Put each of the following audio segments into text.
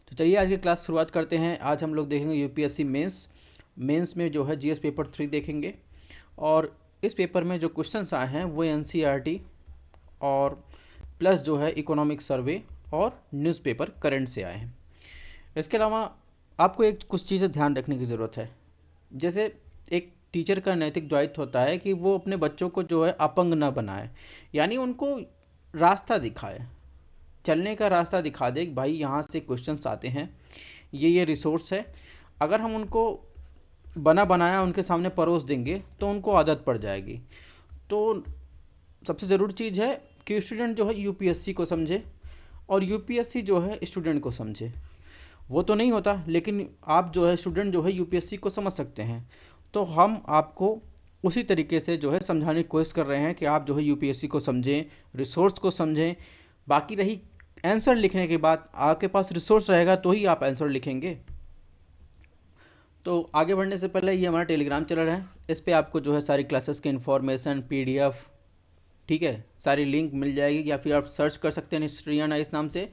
तो चलिए आज की क्लास शुरुआत करते हैं। आज हम लोग देखेंगे यूपीएससी मेंस में जो है जीएस पेपर 3 देखेंगे। और इस पेपर में जो क्वेश्चंस आए हैं वो एनसीईआरटी और प्लस जो है इकोनॉमिक सर्वे और न्यूज़पेपर करंट से आए हैं। इसके अलावा आपको एक कुछ चीज़ें ध्यान रखने की ज़रूरत है। जैसे एक टीचर का नैतिक दायित्व होता है कि वो अपने बच्चों को जो है अपंग न बनाए, यानी उनको रास्ता दिखाए, चलने का रास्ता दिखा दे। भाई यहाँ से क्वेश्चंस आते हैं, ये रिसोर्स है। अगर हम उनको बना बनाया उनके सामने परोस देंगे तो उनको आदत पड़ जाएगी। तो सबसे ज़रूरी चीज़ है कि स्टूडेंट जो है यूपीएससी को समझे और यूपीएससी जो है स्टूडेंट को समझे। वो तो नहीं होता, लेकिन आप जो है स्टूडेंट जो है यूपीएससी को समझ सकते हैं। तो हम आपको उसी तरीके से जो है समझाने की कोशिश कर रहे हैं कि आप जो है यूपीएससी को समझें, रिसोर्स को समझें। बाकी रही आंसर लिखने के बाद, आपके पास रिसोर्स रहेगा तो ही आप आंसर लिखेंगे। तो आगे बढ़ने से पहले ये हमारा टेलीग्राम चल रहा है, इस पर आपको जो है सारी क्लासेस की इन्फॉर्मेशन पीडीएफ, ठीक है, सारी लिंक मिल जाएगी। या फिर आप सर्च कर सकते हैं हिस्ट्रियन इस नाम से,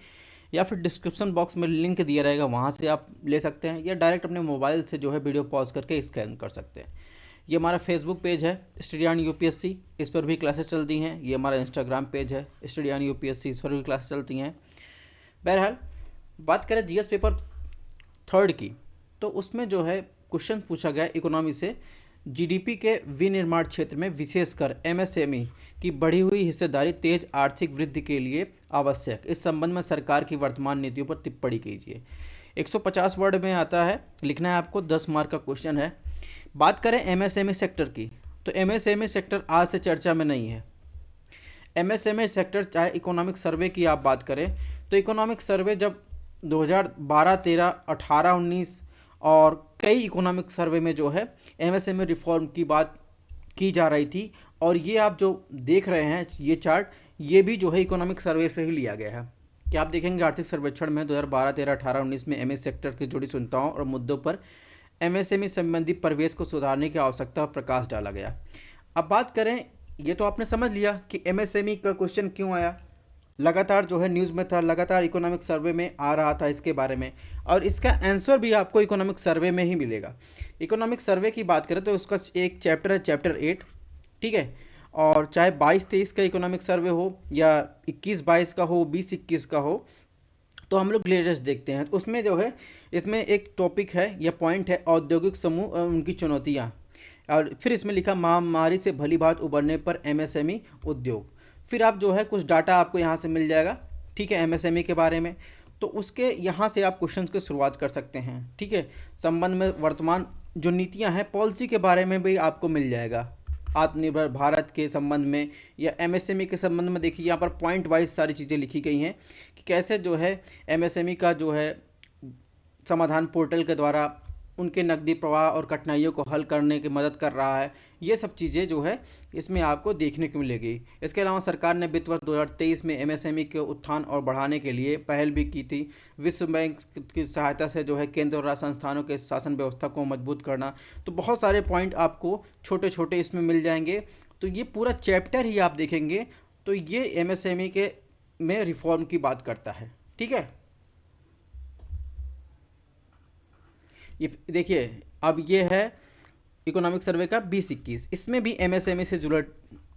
या फिर डिस्क्रिप्शन बॉक्स में लिंक दिया रहेगा, वहाँ से आप ले सकते हैं, या डायरेक्ट अपने मोबाइल से जो है वीडियो पॉज करके स्कैन कर सकते हैं। ये हमारा फेसबुक पेज है स्टडीऑन यूपीएससी, इस पर भी क्लासेस चलती हैं। ये हमारा इंस्टाग्राम पेज है स्टडीऑन यूपीएससी, इस पर भी क्लासेस चलती हैं। बहरहाल बात करें जीएस पेपर 3 की, तो उसमें जो है क्वेश्चन पूछा गया इकोनॉमी से, जीडीपी के विनिर्माण क्षेत्र में विशेषकर एमएसएमई की बढ़ी हुई हिस्सेदारी तेज आर्थिक वृद्धि के लिए आवश्यक, इस संबंध में सरकार की वर्तमान नीतियों पर टिप्पणी कीजिए। 150 वर्ड में आता है, लिखना है आपको, 10 मार्क का क्वेश्चन है। बात करें एमएसएमई सेक्टर की, तो एमएसएमई सेक्टर आज से चर्चा में नहीं है। एमएसएमई सेक्टर, चाहे इकोनॉमिक सर्वे की आप बात करें, तो इकोनॉमिक सर्वे जब 2012, 13, 18, 19 और कई इकोनॉमिक सर्वे में जो है एमएसएमई रिफॉर्म की बात की जा रही थी। और ये आप जो देख रहे हैं ये चार्ट, ये भी जो है इकोनॉमिक सर्वे से ही लिया गया है। कि आप देखेंगे आर्थिक सर्वेक्षण में 2012, 13, 18, 19 में एमएस सेक्टर की जुड़ी चिंताओं और मुद्दों पर एमएसएमई संबंधी परिवेश को सुधारने की आवश्यकता पर प्रकाश डाला गया। अब बात करें, ये तो आपने समझ लिया कि एमएसएमई का क्वेश्चन क्यों आया, लगातार जो है न्यूज़ में था, लगातार इकोनॉमिक सर्वे में आ रहा था इसके बारे में, और इसका आंसर भी आपको इकोनॉमिक सर्वे में ही मिलेगा। इकोनॉमिक सर्वे की बात करें तो उसका एक चैप्टर है, चैप्टर 8, ठीक है। और चाहे 22-23 का इकोनॉमिक सर्वे हो या 21-22 का हो, 20-21 का हो, तो हम लोग लेटेस्ट देखते हैं। उसमें जो है इसमें एक टॉपिक है या पॉइंट है, औद्योगिक समूह और उनकी चुनौतियाँ। और फिर इसमें लिखा महामारी से भली बात उबरने पर एमएसएमई उद्योग। फिर आप जो है कुछ डाटा आपको यहाँ से मिल जाएगा, ठीक है, एमएसएमई के बारे में। तो उसके यहाँ से आप क्वेश्चंस की शुरुआत कर सकते हैं, ठीक है। संबंध में वर्तमान जो नीतियाँ हैं, पॉलिसी के बारे में भी आपको मिल जाएगा, आत्मनिर्भर भारत के संबंध में या एमएसएमई के संबंध में। देखिए यहाँ पर पॉइंट वाइज सारी चीज़ें लिखी गई हैं कि कैसे जो है एमएसएमई का जो है समाधान पोर्टल के द्वारा उनके नकदी प्रवाह और कठिनाइयों को हल करने की मदद कर रहा है। ये सब चीज़ें जो है इसमें आपको देखने को मिलेगी। इसके अलावा सरकार ने वित्त वर्ष 2023 में एमएसएमई के उत्थान और बढ़ाने के लिए पहल भी की थी। विश्व बैंक की सहायता से जो है केंद्र और राज्य संस्थानों के शासन व्यवस्था को मजबूत करना। तो बहुत सारे पॉइंट आपको छोटे छोटे इसमें मिल जाएंगे। तो ये पूरा चैप्टर ही आप देखेंगे तो ये एमएसएमई के में रिफॉर्म की बात करता है, ठीक है। ये देखिए, अब ये है इकोनॉमिक सर्वे का 20-21, इसमें भी एमएसएमई से जुड़ा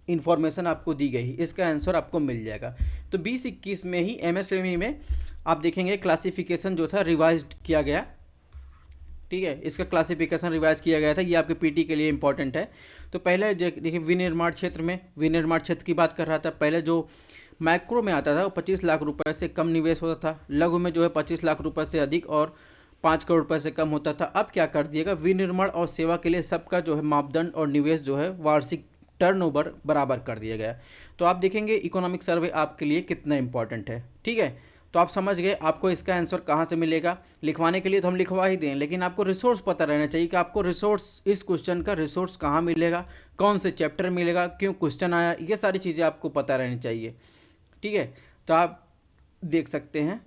इन्फॉर्मेशन आपको दी गई, इसका आंसर आपको मिल जाएगा। तो 20-21 में ही एमएसएमई में आप देखेंगे क्लासिफिकेशन जो था रिवाइज्ड किया गया, ठीक है। इसका क्लासिफिकेशन रिवाइज किया गया था, ये आपके पीटी के लिए इंपॉर्टेंट है। तो पहले देखिए विनिर्माण क्षेत्र में, विनिर्माण क्षेत्र की बात कर रहा था, पहले जो मैक्रो में आता था वो 25 लाख रुपए से कम निवेश होता था, लघु में जो है 25 लाख रुपए से अधिक और 5 करोड़ रुपए से कम होता था। अब क्या कर दिएगा, विनिर्माण और सेवा के लिए सबका जो है मापदंड और निवेश जो है वार्षिक टर्नओवर बराबर कर दिया गया। तो आप देखेंगे इकोनॉमिक सर्वे आपके लिए कितना इंपॉर्टेंट है, ठीक है। तो आप समझ गए आपको इसका आंसर कहाँ से मिलेगा। लिखवाने के लिए तो हम लिखवा ही दें, लेकिन आपको रिसोर्स पता रहना चाहिए कि आपको रिसोर्स, इस क्वेश्चन का रिसोर्स कहाँ मिलेगा, कौन से चैप्टर मिलेगा, क्यों क्वेश्चन आया, ये सारी चीज़ें आपको पता रहनी चाहिए, ठीक है। तो आप देख सकते हैं।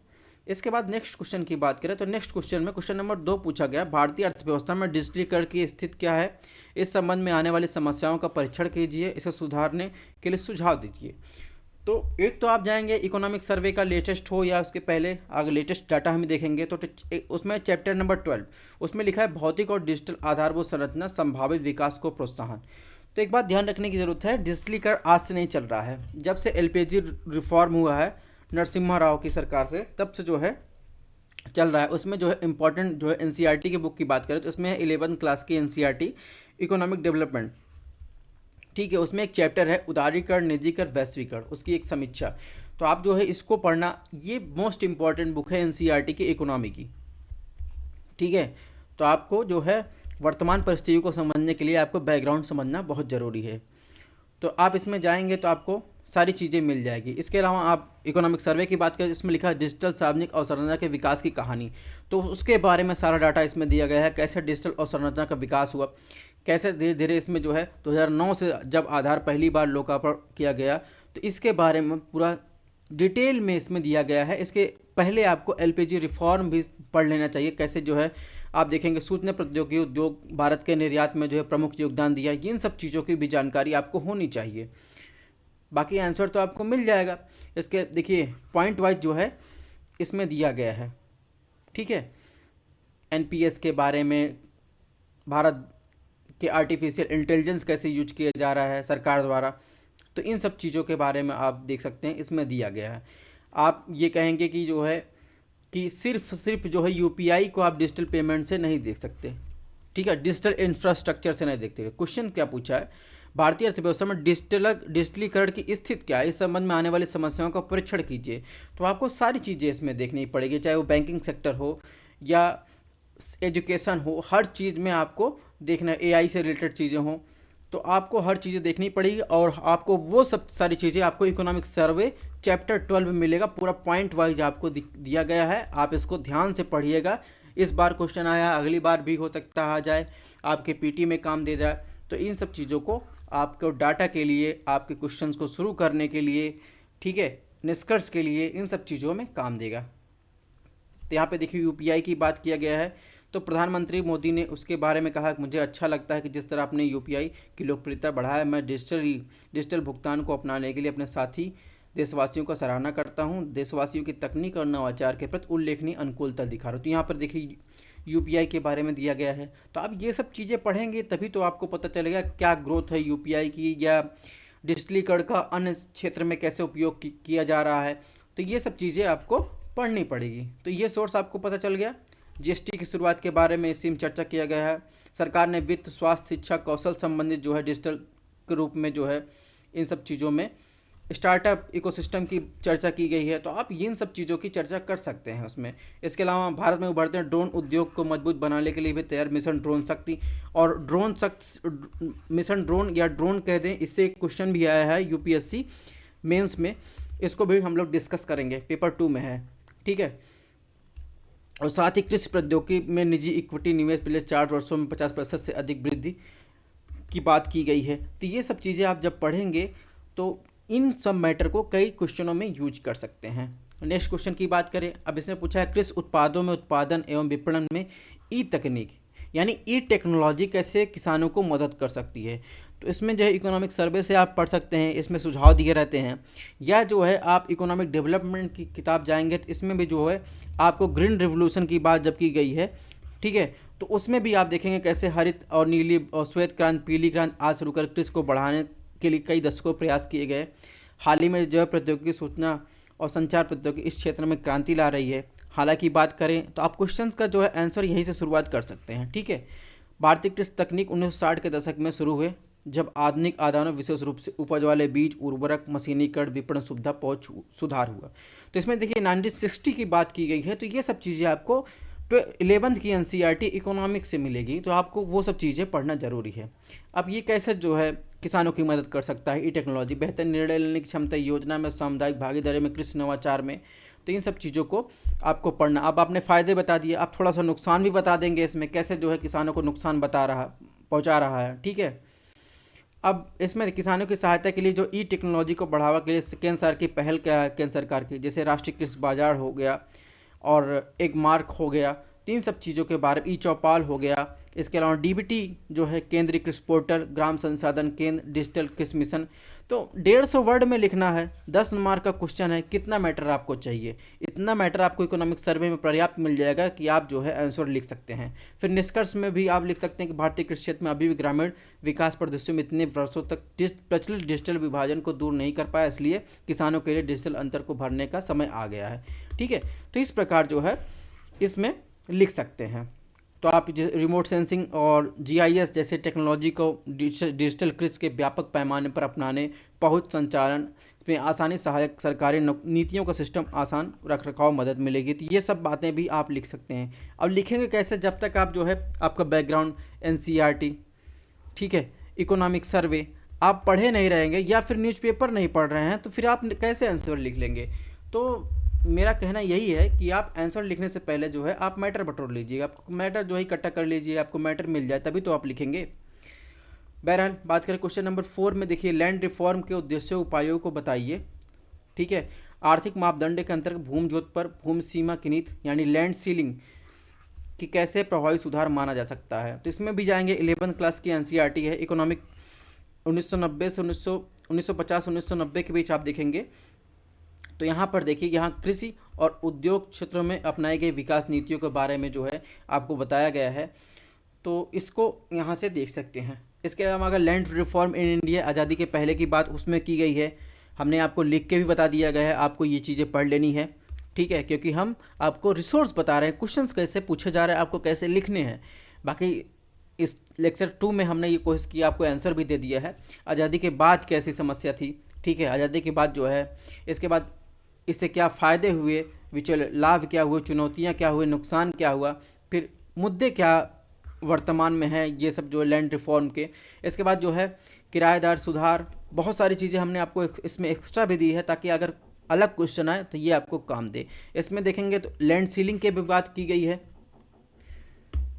इसके बाद नेक्स्ट क्वेश्चन की बात करें तो नेक्स्ट क्वेश्चन में क्वेश्चन नंबर 2 पूछा गया, भारतीय अर्थव्यवस्था में डिजिटलीकरण की स्थिति क्या है, इस संबंध में आने वाली समस्याओं का परीक्षण कीजिए, इसे सुधारने के लिए सुझाव दीजिए। तो एक तो आप जाएंगे इकोनॉमिक सर्वे का लेटेस्ट हो या उसके पहले अगर लेटेस्ट डाटा हम देखेंगे तो उसमें चैप्टर नंबर 12 उसमें लिखा है भौतिक और डिजिटल आधारभूत संरचना संभावित विकास को प्रोत्साहन। तो एक बात ध्यान रखने की ज़रूरत है, डिजिटलीकरण आज से नहीं चल रहा है। जब से एलपीजी रिफॉर्म हुआ है नरसिम्हा राव की सरकार से, तब से जो है चल रहा है। उसमें जो है इंपॉर्टेंट जो है एनसीईआरटी की बुक की बात करें तो उसमें है 11th क्लास की एनसीईआरटी इकोनॉमिक डेवलपमेंट, ठीक है। उसमें एक चैप्टर है उदारीकरण निजीकरण वैश्वीकरण, उसकी एक समीक्षा। तो आप जो है इसको पढ़ना, ये मोस्ट इंपॉर्टेंट बुक है एनसीईआरटी की इकोनॉमी की, ठीक है। तो आपको जो है वर्तमान परिस्थितियों को समझने के लिए आपको बैकग्राउंड समझना बहुत ज़रूरी है। तो आप इसमें जाएंगे तो आपको सारी चीज़ें मिल जाएगी। इसके अलावा आप इकोनॉमिक सर्वे की बात करें, इसमें लिखा है डिजिटल सार्वजनिक अवसंरचना के विकास की कहानी। तो उसके बारे में सारा डाटा इसमें दिया गया है, कैसे डिजिटल अवसंरचना का विकास हुआ, कैसे धीरे धीरे इसमें जो है 2009 से जब आधार पहली बार लोकार्पण किया गया, तो इसके बारे में पूरा डिटेल में इसमें दिया गया है। इसके पहले आपको एलपीजी रिफॉर्म भी पढ़ लेना चाहिए, कैसे जो है आप देखेंगे सूचना प्रौद्योगिकी उद्योग भारत के निर्यात में जो है प्रमुख योगदान दिया, इन सब चीज़ों की भी जानकारी आपको होनी चाहिए। बाकी आंसर तो आपको मिल जाएगा। इसके देखिए पॉइंट वाइज जो है इसमें दिया गया है, ठीक है। एनपीएस के बारे में, भारत के आर्टिफिशियल इंटेलिजेंस कैसे यूज किया जा रहा है सरकार द्वारा, तो इन सब चीज़ों के बारे में आप देख सकते हैं, इसमें दिया गया है। आप ये कहेंगे कि जो है कि सिर्फ जो है यूपीआई को आप डिजिटल पेमेंट से नहीं देख सकते, ठीक है, डिजिटल इंफ्रास्ट्रक्चर से नहीं देखते। क्वेश्चन क्या पूछा है, भारतीय अर्थव्यवस्था में डिजिटलीकरण की स्थिति क्या है, इस संबंध में आने वाली समस्याओं का परीक्षण कीजिए। तो आपको सारी चीज़ें इसमें देखनी पड़ेगी, चाहे वो बैंकिंग सेक्टर हो या एजुकेशन हो, हर चीज़ में आपको देखना है, एआई से रिलेटेड चीज़ें हों, तो आपको हर चीज़ें देखनी पड़ेगी। और आपको वो सब सारी चीज़ें आपको इकोनॉमिक सर्वे चैप्टर 12 में मिलेगा, पूरा पॉइंट वाइज आपको दिया गया है। आप इसको ध्यान से पढ़िएगा। इस बार क्वेश्चन आया, अगली बार भी हो सकता आ जाए, आपके पीटी में काम दे जाए। तो इन सब चीज़ों को आपको डाटा के लिए, आपके क्वेश्चंस को शुरू करने के लिए, ठीक है, निष्कर्ष के लिए, इन सब चीज़ों में काम देगा। तो यहाँ पे देखिए यूपीआई की बात किया गया है, तो प्रधानमंत्री मोदी ने उसके बारे में कहा कि मुझे अच्छा लगता है कि जिस तरह आपने यूपीआई की लोकप्रियता बढ़ाया, मैं डिजिटल भुगतान को अपनाने के लिए अपने साथी देशवासियों का सराहना करता हूं। देशवासियों की तकनीक और नवाचार के प्रति उल्लेखनीय अनुकूलता दिखा रहा हूँ। तो यहाँ पर देखिए यूपीआई के बारे में दिया गया है। तो आप ये सब चीज़ें पढ़ेंगे तभी तो आपको पता चलेगा क्या ग्रोथ है यूपीआई की, या डिजिटलीकरण का अन्य क्षेत्र में कैसे उपयोग किया जा रहा है। तो ये सब चीज़ें आपको पढ़नी पड़ेगी। तो ये सोर्स आपको पता चल गया। जीएसटी की शुरुआत के बारे में इसी में चर्चा किया गया है। सरकार ने वित्त, स्वास्थ्य, शिक्षा, कौशल संबंधित जो है डिजिटल के रूप में जो है इन सब चीज़ों में स्टार्टअप इकोसिस्टम की चर्चा की गई है। तो आप इन सब चीज़ों की चर्चा कर सकते हैं उसमें। इसके अलावा भारत में उभरते हैं ड्रोन उद्योग को मजबूत बनाने के लिए भी तैयार मिशन ड्रोन शक्ति, और मिशन ड्रोन या ड्रोन कह दें, इससे एक क्वेश्चन भी आया है यूपीएससी मेंस में, इसको भी हम लोग डिस्कस करेंगे, पेपर 2 में है, ठीक है। और साथ ही कृषि प्रौद्योगिकी में निजी इक्विटी निवेश पिछले 4 वर्षों में 50% से अधिक वृद्धि की बात की गई है। तो ये सब चीज़ें आप जब पढ़ेंगे तो इन सब मैटर को कई क्वेश्चनों में यूज कर सकते हैं। नेक्स्ट क्वेश्चन की बात करें, अब इसने पूछा है कृषि उत्पादों में उत्पादन एवं विपणन में ई तकनीक यानी ई टेक्नोलॉजी कैसे किसानों को मदद कर सकती है। तो इसमें जो है इकोनॉमिक सर्वे से आप पढ़ सकते हैं, इसमें सुझाव दिए रहते हैं। या जो है आप इकोनॉमिक डेवलपमेंट की किताब जाएंगे तो इसमें भी जो है आपको ग्रीन रिवोल्यूशन की बात जब की गई है, ठीक है, तो उसमें भी आप देखेंगे कैसे हरित और नीली और श्वेत क्रांति, पीली क्रांति आज शुरू कर कृषि को बढ़ाने के लिए कई दशकों प्रयास किए गए। हाल ही में जैव प्रौद्योगिकी, सूचना और संचार प्रौद्योगिकी इस क्षेत्र में क्रांति ला रही है। हालांकि बात करें तो आप क्वेश्चंस का जो है आंसर यहीं से शुरुआत कर सकते हैं, ठीक है। भारतीय कृषि तकनीक 1960 के दशक में शुरू हुए, जब आधुनिक आदानों विशेष रूप से उपज वाले बीज, उर्वरक, मशीनीकरण, विपणन सुविधा पहुंच सुधार हुआ। तो इसमें देखिए 1960 की बात की गई है। तो ये सब चीज़ें आपको 11th की एनसीईआरटी इकोनॉमिक्स से मिलेगी, तो आपको वो सब चीज़ें पढ़ना जरूरी है। अब ये कैसे जो है किसानों की मदद कर सकता है ई टेक्नोलॉजी, बेहतर निर्णय लेने की क्षमता, योजना में सामुदायिक भागीदारी में, कृषि नवाचार में, तो इन सब चीज़ों को आपको पढ़ना। अब आपने फ़ायदे बता दिए, आप थोड़ा सा नुकसान भी बता देंगे इसमें, कैसे जो है किसानों को नुकसान पहुँचा रहा है, ठीक है। अब इसमें किसानों की सहायता के लिए जो ई टेक्नोलॉजी को बढ़ावा के लिए केंद्र सरकार की पहल क्या है, केंद्र सरकार की, जैसे राष्ट्रीय कृषि बाजार हो गया और एक मार्क हो गया, तीन सब चीज़ों के बारे में, ई चौपाल हो गया। इसके अलावा डीबीटी जो है केंद्रीय कृषि पोर्टल, ग्राम संसाधन केंद्र, डिजिटल कृषि मिशन, तो 150 वर्ड में लिखना है, 10 मार्क का क्वेश्चन है, कितना मैटर आपको चाहिए? इतना मैटर आपको इकोनॉमिक सर्वे में पर्याप्त मिल जाएगा कि आप जो है आंसर लिख सकते हैं। फिर निष्कर्ष में भी आप लिख सकते हैं कि भारतीय कृषि क्षेत्र में अभी भी ग्रामीण विकास परिदृश्यों में इतने वर्षों तक प्रचलित डिजिटल विभाजन को दूर नहीं कर पाया, इसलिए किसानों के लिए डिजिटल अंतर को भरने का समय आ गया है। ठीक है, तो इस प्रकार जो है इसमें लिख सकते हैं। तो आप रिमोट सेंसिंग और जीआईएस जैसे टेक्नोलॉजी को डिजिटल कृषि के व्यापक पैमाने पर अपनाने, पहुंच संचालन में आसानी, सहायक सरकारी नीतियों का सिस्टम आसान, रख रखाव मदद मिलेगी। तो ये सब बातें भी आप लिख सकते हैं। अब लिखेंगे कैसे? जब तक आप जो है आपका बैकग्राउंड एनसीईआरटी, ठीक है, इकोनॉमिक सर्वे आप पढ़े नहीं रहेंगे या फिर न्यूज़पेपर नहीं पढ़ रहे हैं, तो फिर आप कैसे आंसर लिख लेंगे? तो मेरा कहना यही है कि आप आंसर लिखने से पहले जो है आप मैटर बटोर लीजिएगा, आपको मैटर जो है इकट्ठा कर लीजिए, आपको मैटर मिल जाए तभी तो आप लिखेंगे। बहरहाल बात करें क्वेश्चन नंबर 4 में, देखिए लैंड रिफॉर्म के उद्देश्य उपायों को बताइए। ठीक है, आर्थिक मापदंड के अंतर्गत भूमि जोत पर भूमि सीमा की नीति यानी लैंड सीलिंग कि कैसे प्रभावी सुधार माना जा सकता है। तो इसमें भी जाएंगे 11th क्लास की एनसीईआरटी है इकोनॉमिक 1990 से 1950-1990 के बीच आप देखेंगे। तो यहाँ पर देखिए, यहाँ कृषि और उद्योग क्षेत्रों में अपनाई गई विकास नीतियों के बारे में जो है आपको बताया गया है, तो इसको यहाँ से देख सकते हैं। इसके अलावा अगर लैंड रिफॉर्म इन इंडिया आज़ादी के पहले की बात उसमें की गई है, हमने आपको लिख के भी बता दिया गया है, आपको ये चीज़ें पढ़ लेनी है। ठीक है, क्योंकि हम आपको रिसोर्स बता रहे हैं, क्वेश्चंस कैसे पूछे जा रहे हैं, आपको कैसे लिखने हैं। बाकी इस लेक्चर 2 में हमने ये कोशिश की, आपको आंसर भी दे दिया है। आज़ादी के बाद कैसी समस्या थी, ठीक है, आज़ादी के बाद जो है इसके बाद इससे क्या फ़ायदे हुए, विचल लाभ क्या हुए, चुनौतियाँ क्या हुए, नुकसान क्या हुआ, फिर मुद्दे क्या वर्तमान में है, ये सब जो है लैंड रिफॉर्म के। इसके बाद जो है किराएदार सुधार, बहुत सारी चीज़ें हमने आपको इसमें एक्स्ट्रा भी दी है ताकि अगर अलग क्वेश्चन आए तो ये आपको काम दे। इसमें देखेंगे तो लैंड सीलिंग की भी बात की गई है।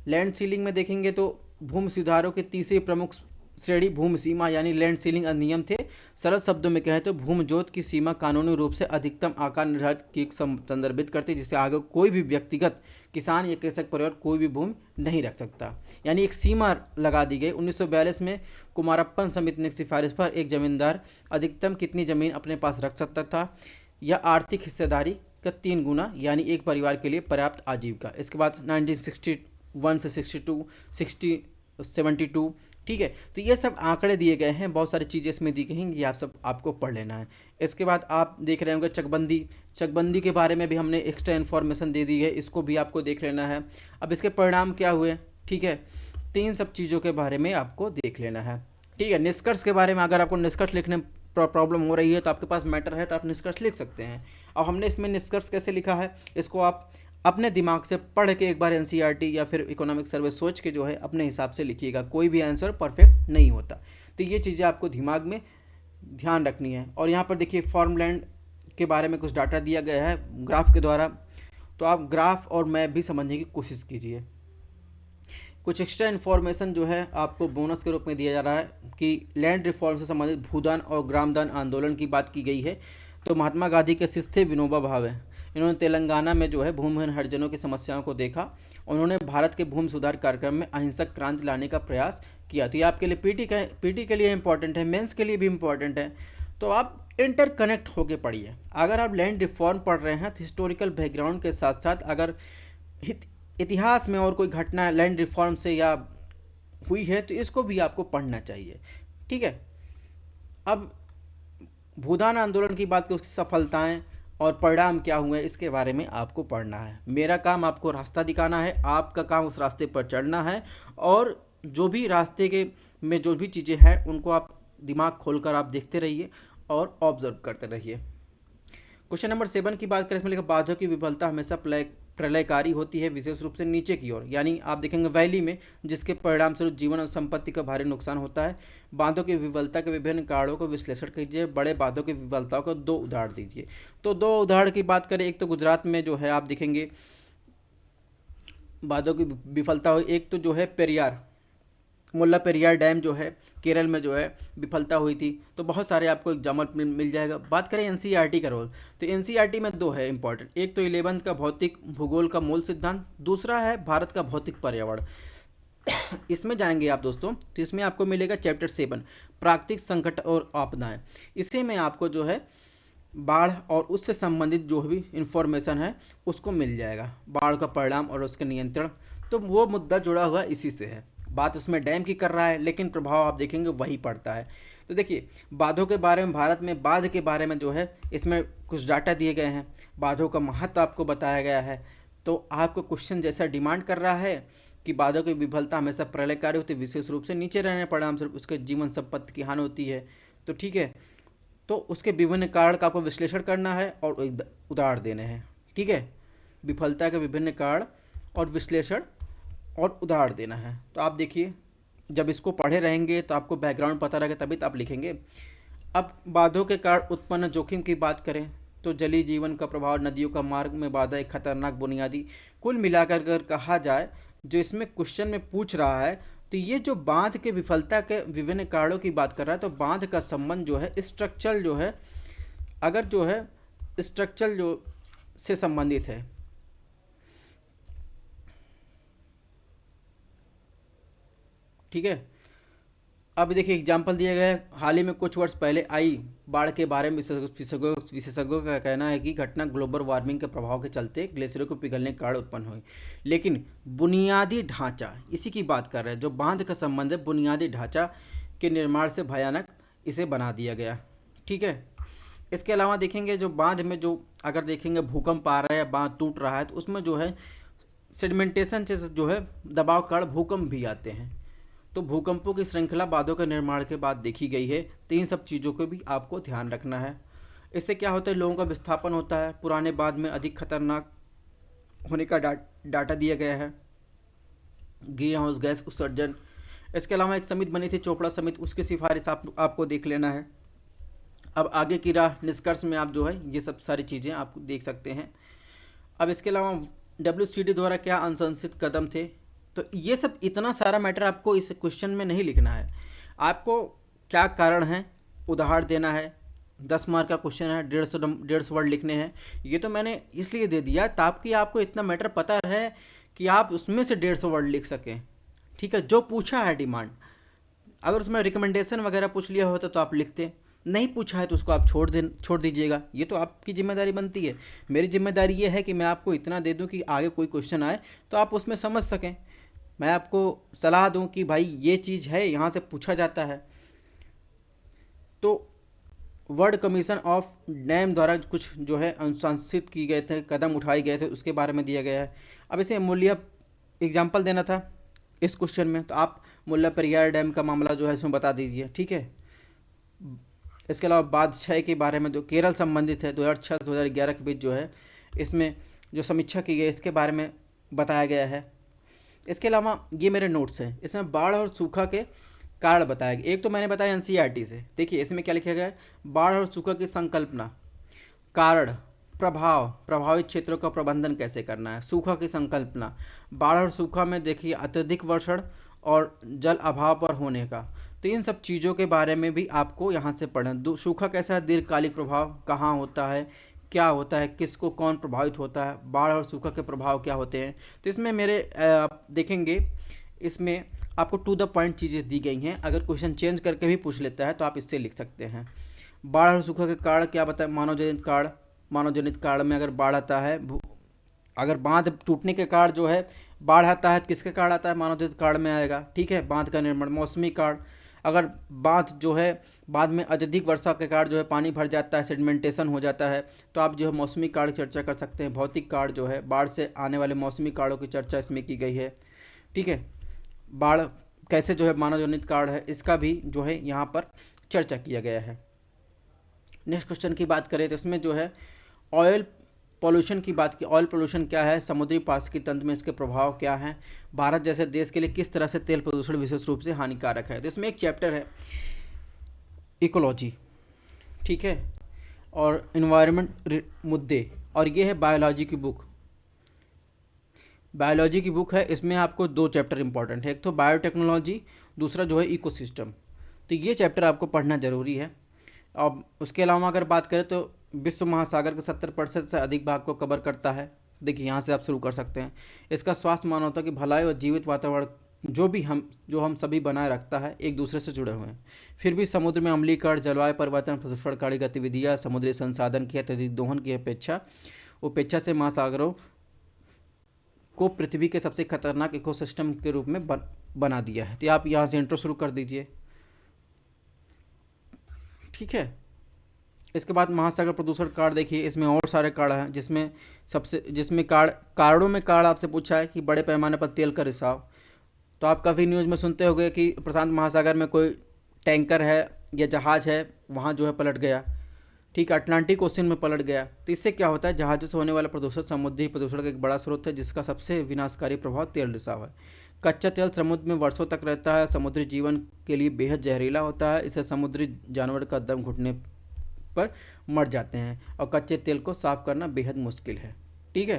लैंड सीलिंग में देखेंगे तो भूमि सुधारों के तीसरी प्रमुख श्रेणी भूमि सीमा यानी लैंड सीलिंग अधिनियम थे। सरल शब्दों में कहें तो भूमि जोत की सीमा कानूनी रूप से अधिकतम आकार निर्धारित की संदर्भित करती, जिससे आगे कोई भी व्यक्तिगत किसान या कृषक परिवार कोई भी भूमि नहीं रख सकता, यानी एक सीमा लगा दी गई। 1942 में कुमारप्पन समिति ने सिफारिश पर एक जमींदार अधिकतम कितनी ज़मीन अपने पास रख सकता था, या आर्थिक हिस्सेदारी का 3 गुना यानी एक परिवार के लिए पर्याप्त आजीविका। इसके बाद 1961 से 72, ठीक है, तो ये सब आंकड़े दिए गए हैं, बहुत सारी चीज़ें इसमें दी गई हैं, ये आप सब आपको पढ़ लेना है। इसके बाद आप देख रहे होंगे चकबंदी के बारे में भी हमने एक्स्ट्रा इन्फॉर्मेशन दे दी है, इसको भी आपको देख लेना है। अब इसके परिणाम क्या हुए, ठीक है, तो इन सब चीज़ों के बारे में आपको देख लेना है। ठीक है, निष्कर्ष के बारे में अगर आपको निष्कर्ष लिखने प्रॉब्लम हो रही है तो आपके पास मैटर है तो आप निष्कर्ष लिख सकते हैं। अब हमने इसमें निष्कर्ष कैसे लिखा है, इसको आप अपने दिमाग से पढ़ के एक बार एनसीईआरटी या फिर इकोनॉमिक सर्वे सोच के जो है अपने हिसाब से लिखिएगा, कोई भी आंसर परफेक्ट नहीं होता। तो ये चीज़ें आपको दिमाग में ध्यान रखनी है। और यहाँ पर देखिए फॉर्मलैंड के बारे में कुछ डाटा दिया गया है ग्राफ के द्वारा, तो आप ग्राफ और मैप भी समझने की कोशिश कीजिए। कुछ एक्स्ट्रा इन्फॉर्मेशन जो है आपको बोनस के रूप में दिया जा रहा है कि लैंड रिफॉर्म से संबंधित भूदान और ग्रामदान आंदोलन की बात की गई है। तो महात्मा गांधी के शिष्य थे विनोबा भावे, इन्होंने तेलंगाना में जो है भूमिहीन हरिजनों की समस्याओं को देखा। उन्होंने भारत के भूमि सुधार कार्यक्रम में अहिंसक क्रांति लाने का प्रयास किया। तो ये आपके लिए पीटी के लिए इम्पॉर्टेंट है, मेंस के लिए भी इम्पॉर्टेंट है, तो आप इंटरकनेक्ट होके पढ़िए। अगर आप लैंड रिफॉर्म पढ़ रहे हैं तो हिस्टोरिकल बैकग्राउंड के साथ साथ अगर इतिहास में और कोई घटना लैंड रिफॉर्म से या हुई है तो इसको भी आपको पढ़ना चाहिए। ठीक है, अब भूदान आंदोलन की बात की, उसकी सफलताएं और परिणाम क्या हुए इसके बारे में आपको पढ़ना है। मेरा काम आपको रास्ता दिखाना है, आपका काम उस रास्ते पर चढ़ना है, और जो भी रास्ते के में जो भी चीज़ें हैं उनको आप दिमाग खोलकर आप देखते रहिए और ऑब्जर्व करते रहिए। क्वेश्चन नंबर 7 की बात करें, इसमें लिखा बांधों की विफलता हमेशा प्रलयकारी होती है, विशेष रूप से नीचे की ओर, यानी आप देखेंगे वैली में, जिसके परिणाम स्वरूप जीवन और संपत्ति का भारी नुकसान होता है। बांधों की विफलता के विभिन्न कारणों को विश्लेषण कीजिए, बड़े बांधों की विफलताओं को 2 उदाहरण दीजिए। तो 2 उदाहरण की बात करें, एक तो गुजरात में जो है आप देखेंगे बांधों की विफलता हुई, एक तो जो है मुल्ला पेरियार डैम जो है केरल में जो है विफलता हुई थी। तो बहुत सारे आपको एग्जाम्पल मिल जाएगा। बात करें एनसीईआरटी का रोल, तो एनसीईआरटी में 2 है इंपॉर्टेंट, एक तो 11th का भौतिक भूगोल का मूल सिद्धांत, दूसरा है भारत का भौतिक पर्यावरण। इसमें जाएंगे आप दोस्तों, तो इसमें आपको मिलेगा चैप्टर 7 प्राकृतिक संकट और आपदाएं। इसी में आपको जो है बाढ़ और उससे संबंधित जो भी इंफॉर्मेशन है उसको मिल जाएगा, बाढ़ का परिणाम और उसके नियंत्रण। तो वो मुद्दा जुड़ा हुआ इसी से है। बात इसमें डैम की कर रहा है, लेकिन प्रभाव आप देखेंगे वही पड़ता है। तो देखिए, बांधों के बारे में, भारत में बांध के बारे में जो है इसमें कुछ डाटा दिए गए हैं, बांधों का महत्व आपको बताया गया है। तो आपको क्वेश्चन जैसा डिमांड कर रहा है कि बांधों की विफलता हमेशा प्रलयकारी होती है, विशेष रूप से नीचे रहने परिणाम स्वरूप उसके जीवन संपत्ति की हानि होती है। तो ठीक है, तो उसके विभिन्न कारण का आपको विश्लेषण करना है और उदाहरण देने हैं। ठीक है, विफलता के विभिन्न कारण और विश्लेषण और उदाहरण देना है। तो आप देखिए, जब इसको पढ़े रहेंगे तो आपको बैकग्राउंड पता रहेगा, तभी तो आप लिखेंगे। अब बांधों के कारण उत्पन्न जोखिम की बात करें तो जलीय जीवन का प्रभाव, नदियों का मार्ग में बाधा, एक खतरनाक बुनियादी, कुल मिलाकर अगर कहा जाए जो इसमें क्वेश्चन में पूछ रहा है, तो ये जो बांध के विफलता के विभिन्न कारणों की बात कर रहा है, तो बांध का संबंध जो है स्ट्रक्चरल जो है, अगर जो है स्ट्रक्चरल जो से संबंधित है। ठीक है, अब देखिए एग्जाम्पल दिया गया है, हाल ही में कुछ वर्ष पहले आई बाढ़ के बारे में विशेषज्ञों का कहना है कि घटना ग्लोबल वार्मिंग के प्रभाव के चलते ग्लेशियरों को पिघलने के कारण उत्पन्न हुई। लेकिन बुनियादी ढांचा, इसी की बात कर रहे हैं, जो बांध का संबंध है बुनियादी ढांचा के निर्माण से भयानक इसे बना दिया गया। ठीक है, इसके अलावा देखेंगे जो बांध में जो अगर देखेंगे भूकंप आ रहा है या बांध टूट रहा है, तो उसमें जो है सेडिमेंटेशन से जो है दबाव के कारण भूकंप भी आते हैं। तो भूकंपों की श्रृंखला बांधों के निर्माण के बाद देखी गई है। तो इन सब चीज़ों को भी आपको ध्यान रखना है। इससे क्या होता है, लोगों का विस्थापन होता है, पुराने बांध में अधिक खतरनाक होने का डाटा दिया गया है, ग्रीन हाउस गैस उत्सर्जन। इसके अलावा एक समिति बनी थी चोपड़ा समिति, उसकी सिफारिश आपको देख लेना है। अब आगे की राह निष्कर्ष में आप जो है ये सब सारी चीज़ें आप देख सकते हैं। अब इसके अलावा WCD द्वारा क्या अनुशंसित कदम थे, तो ये सब इतना सारा मैटर आपको इस क्वेश्चन में नहीं लिखना है। आपको क्या कारण है उदाहरण देना है, 10 मार्क का क्वेश्चन है, 150 वर्ड लिखने हैं। ये तो मैंने इसलिए दे दिया ताकि आपको इतना मैटर पता रहे कि आप उसमें से 150 वर्ड लिख सकें। ठीक है, जो पूछा है डिमांड, अगर उसमें रिकमेंडेशन वगैरह पूछ लिया होता तो आप लिखते, नहीं पूछा है तो उसको आप छोड़ दीजिएगा। ये तो आपकी जिम्मेदारी बनती है। मेरी जिम्मेदारी ये है कि मैं आपको इतना दे दूं कि आगे कोई क्वेश्चन आए तो आप उसमें समझ सकें। मैं आपको सलाह दूं कि भाई ये चीज़ है, यहाँ से पूछा जाता है। तो वर्ल्ड कमीशन ऑफ डैम द्वारा कुछ जो है अनुशंसित की गए थे, कदम उठाए गए थे, उसके बारे में दिया गया है। अब इसे मूल्य एग्जाम्पल देना था इस क्वेश्चन में, तो आप मुल्ला पेरियार डैम का मामला जो है इसमें बता दीजिए। ठीक है, इसके अलावा बांध क्षय के बारे में जो केरल संबंधित है 2006 से 2011 के बीच जो है इसमें जो समीक्षा की गई इसके बारे में बताया गया है। इसके अलावा ये मेरे नोट्स हैं, इसमें बाढ़ और सूखा के कारण बताया गया। एक तो मैंने बताया NCERT से, देखिए इसमें क्या लिखा गया है, बाढ़ और सूखा की संकल्पना, कारण, प्रभाव, प्रभावित क्षेत्रों का प्रबंधन कैसे करना है, सूखा की संकल्पना, बाढ़ और सूखा में देखिए अत्यधिक वर्षण और जल अभाव पर होने का। तो इन सब चीज़ों के बारे में भी आपको यहाँ से पढ़ना। सूखा कैसा है, दीर्घकालिक प्रभाव कहाँ होता है, क्या होता है, किसको कौन प्रभावित होता है, बाढ़ और सूखा के प्रभाव क्या होते हैं। तो इसमें मेरे आप देखेंगे इसमें आपको टू द पॉइंट चीज़ें दी गई हैं। अगर क्वेश्चन चेंज करके भी पूछ लेता है तो आप इससे लिख सकते हैं। बाढ़ और सूखा के कारण क्या बताए, मानवजनित कारण, मानवजनित कारण में अगर बाढ़ आता है, अगर बांध टूटने के कारण जो है बाढ़ आता है तो किसके कारण आता है, मानवजनित कारण में आएगा। ठीक है, बांध का निर्माण, मौसमी कारण, अगर बांध जो है बाद में अत्यधिक वर्षा के कारण जो है पानी भर जाता है, सेडिमेंटेशन हो जाता है, तो आप जो है मौसमी कारण की चर्चा कर सकते हैं। भौतिक कारण जो है बाढ़ से आने वाले मौसमी कारणों की चर्चा इसमें की गई है। ठीक है, बाढ़ कैसे जो है मानवजनित कारण है, इसका भी जो है यहाँ पर चर्चा किया गया है। नेक्स्ट क्वेश्चन की बात करें तो इसमें जो है ऑयल पॉल्यूशन की बात की। ऑयल पोल्यूशन क्या है, समुद्री पारिस्थितिकी तंत्र में इसके प्रभाव क्या हैं, भारत जैसे देश के लिए किस तरह से तेल प्रदूषण विशेष रूप से हानिकारक है। तो इसमें एक चैप्टर है इकोलॉजी, ठीक है, और इन्वायरमेंट मुद्दे, और ये है बायोलॉजी की बुक। बायोलॉजी की बुक है, इसमें आपको 2 चैप्टर इंपॉर्टेंट है, एक तो बायोटेक्नोलॉजी, दूसरा जो है इकोसिस्टम। तो ये चैप्टर आपको पढ़ना ज़रूरी है। अब उसके अलावा अगर बात करें तो विश्व महासागर के 70% से अधिक भाग को कवर करता है। देखिए यहाँ से आप शुरू कर सकते हैं। इसका स्वास्थ्य, मानवता की भलाई और जीवित वातावरण जो हम सभी बनाए रखता है, एक दूसरे से जुड़े हुए हैं। फिर भी समुद्र में अम्लीकरण, जलवायु परिवर्तन, प्रदूषणकारी गतिविधियाँ, समुद्री संसाधन के अत्यधिक दोहन की उपेक्षा से महासागरों को पृथ्वी के सबसे खतरनाक इकोसिस्टम के रूप में बना दिया है। तो आप यहाँ से इंट्रो शुरू कर दीजिए, ठीक है। इसके बाद महासागर प्रदूषण कार्ड देखिए, इसमें और सारे कार्ड हैं, जिसमें कारणों में कार्ड आपसे पूछा है कि बड़े पैमाने पर तेल का रिसाव। तो आप काफ़ी न्यूज़ में सुनते होंगे कि प्रशांत महासागर में कोई टैंकर है या जहाज़ है, वहाँ जो है पलट गया, ठीक है, अटलांटिक ओशन में पलट गया। तो इससे क्या होता है, जहाज़ों से होने वाला प्रदूषण समुद्री प्रदूषण का एक बड़ा स्रोत है, जिसका सबसे विनाशकारी प्रभाव तेल रिसाव है। कच्चा तेल समुद्र में वर्षों तक रहता है, समुद्री जीवन के लिए बेहद जहरीला होता है। इससे समुद्री जानवर का दम घुटने पर मर जाते हैं और कच्चे तेल को साफ करना बेहद मुश्किल है, ठीक है।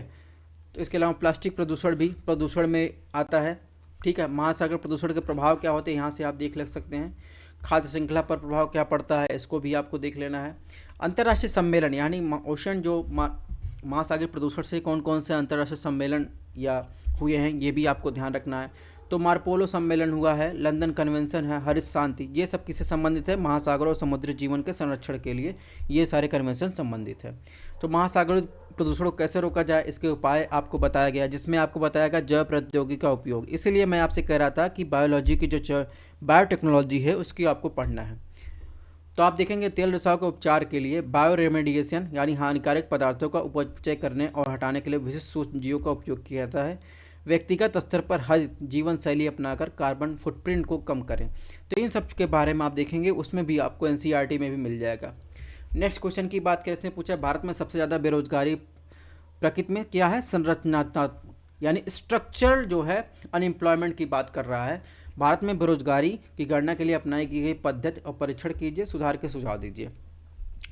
तो इसके अलावा प्लास्टिक प्रदूषण भी प्रदूषण में आता है, ठीक है। महासागर प्रदूषण के प्रभाव क्या होते हैं, यहाँ से आप देख ले सकते हैं। खाद्य श्रृंखला पर प्रभाव क्या पड़ता है, इसको भी आपको देख लेना है। अंतर्राष्ट्रीय सम्मेलन यानी ओशन जो महासागर प्रदूषण से कौन कौन से अंतर्राष्ट्रीय सम्मेलन या हुए हैं, ये भी आपको ध्यान रखना है। तो मार्पोलो सम्मेलन हुआ है, लंदन कन्वेंशन है, हरित शांति, ये सब किससे संबंधित है, महासागरों और समुद्री जीवन के संरक्षण के लिए ये सारे कन्वेंशन संबंधित है। तो महासागर प्रदूषण को कैसे रोका जाए, इसके उपाय आपको बताया गया, जिसमें आपको बताया गया जैव प्रौद्योगिकी का उपयोग। इसीलिए मैं आपसे कह रहा था कि बायोलॉजी की जो बायोटेक्नोलॉजी है उसकी आपको पढ़ना है। तो आप देखेंगे तेल रिसाव के उपचार के लिए बायो रेमेडिएशन यानी हानिकारक पदार्थों का उपचय करने और हटाने के लिए विशिष्ट सूक्ष्मजीवों का उपयोग किया जाता है। व्यक्तिगत स्तर पर हरित जीवन शैली अपनाकर कार्बन फुटप्रिंट को कम करें। तो इन सब के बारे में आप देखेंगे, उसमें भी आपको एनसीईआरटी में भी मिल जाएगा। नेक्स्ट क्वेश्चन की बात कैसे पूछा, भारत में सबसे ज़्यादा बेरोजगारी प्रकृति में क्या है, संरचनात्मक यानी स्ट्रक्चरल जो है अनएम्प्लॉयमेंट की बात कर रहा है। भारत में बेरोजगारी की गणना के लिए अपनाई गई पद्धति और परीक्षण कीजिए, सुधार के सुझाव दीजिए।